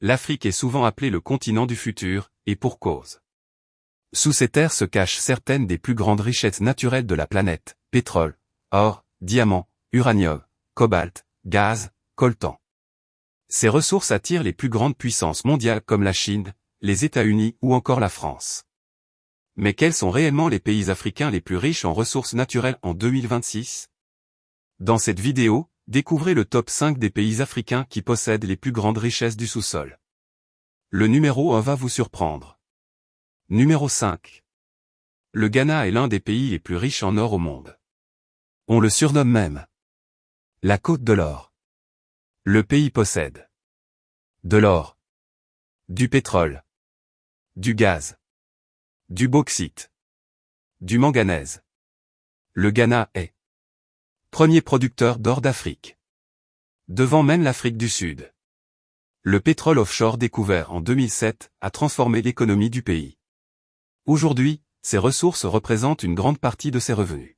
L'Afrique est souvent appelée le continent du futur, et pour cause. Sous ces terres se cachent certaines des plus grandes richesses naturelles de la planète, pétrole, or, diamants, uranium, cobalt, gaz, coltan. Ces ressources attirent les plus grandes puissances mondiales comme la Chine, les États-Unis ou encore la France. Mais quels sont réellement les pays africains les plus riches en ressources naturelles en 2026? Dans cette vidéo, découvrez le top 5 des pays africains qui possèdent les plus grandes richesses du sous-sol. Le numéro 1 va vous surprendre. Numéro 5. Le Ghana est l'un des pays les plus riches en or au monde. On le surnomme même la Côte de l'or. Le pays possède de l'or, du pétrole, du gaz, du bauxite, du manganèse. Le Ghana est premier producteur d'or d'Afrique. Devant même l'Afrique du Sud. Le pétrole offshore découvert en 2007 a transformé l'économie du pays. Aujourd'hui, ces ressources représentent une grande partie de ses revenus.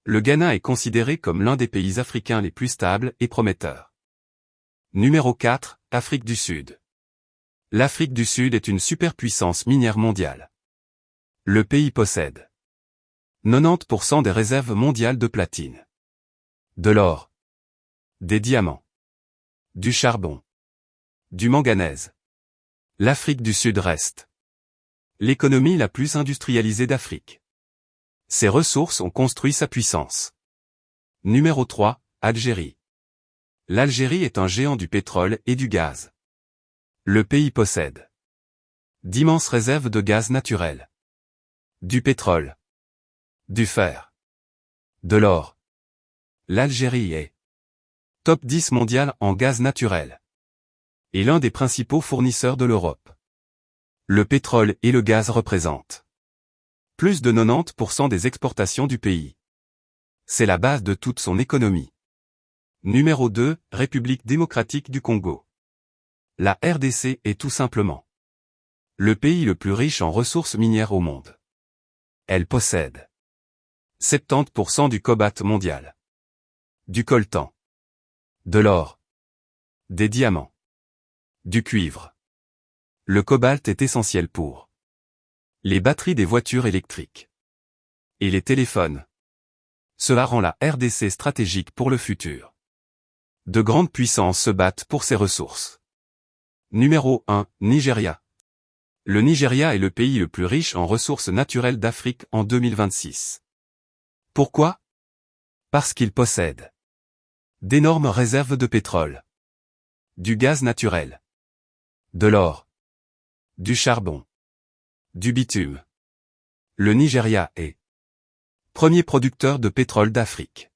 Le Ghana est considéré comme l'un des pays africains les plus stables et prometteurs. Numéro 4, Afrique du Sud. L'Afrique du Sud est une superpuissance minière mondiale. Le pays possède 90% des réserves mondiales de platine, de l'or, des diamants, du charbon, du manganèse. L'Afrique du Sud reste l'économie la plus industrialisée d'Afrique. Ses ressources ont construit sa puissance. Numéro 3, Algérie. L'Algérie est un géant du pétrole et du gaz. Le pays possède d'immenses réserves de gaz naturel, du pétrole, du fer, de l'or. L'Algérie est top 10 mondial en gaz naturel et l'un des principaux fournisseurs de l'Europe. Le pétrole et le gaz représentent plus de 90% des exportations du pays. C'est la base de toute son économie. Numéro 2, République démocratique du Congo. La RDC est tout simplement le pays le plus riche en ressources minières au monde. Elle possède 70% du cobalt mondial, du coltan, de l'or, des diamants, du cuivre. Le cobalt est essentiel pour les batteries des voitures électriques et les téléphones. Cela rend la RDC stratégique pour le futur. De grandes puissances se battent pour ces ressources. Numéro 1, Nigeria. Le Nigeria est le pays le plus riche en ressources naturelles d'Afrique en 2026. Pourquoi? Parce qu'il possède d'énormes réserves de pétrole, du gaz naturel, de l'or, du charbon, du bitume. Le Nigeria est premier producteur de pétrole d'Afrique.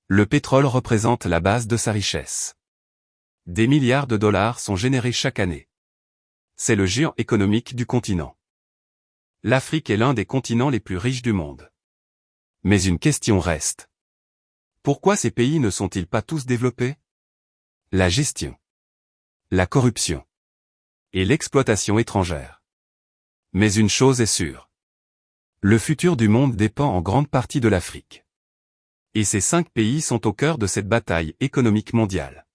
Le pétrole représente la base de sa richesse. Des milliards de dollars sont générés chaque année. C'est le géant économique du continent. L'Afrique est l'un des continents les plus riches du monde. Mais une question reste. Pourquoi ces pays ne sont-ils pas tous développés? La gestion, la corruption et l'exploitation étrangère. Mais une chose est sûre. Le futur du monde dépend en grande partie de l'Afrique. Et ces 5 pays sont au cœur de cette bataille économique mondiale.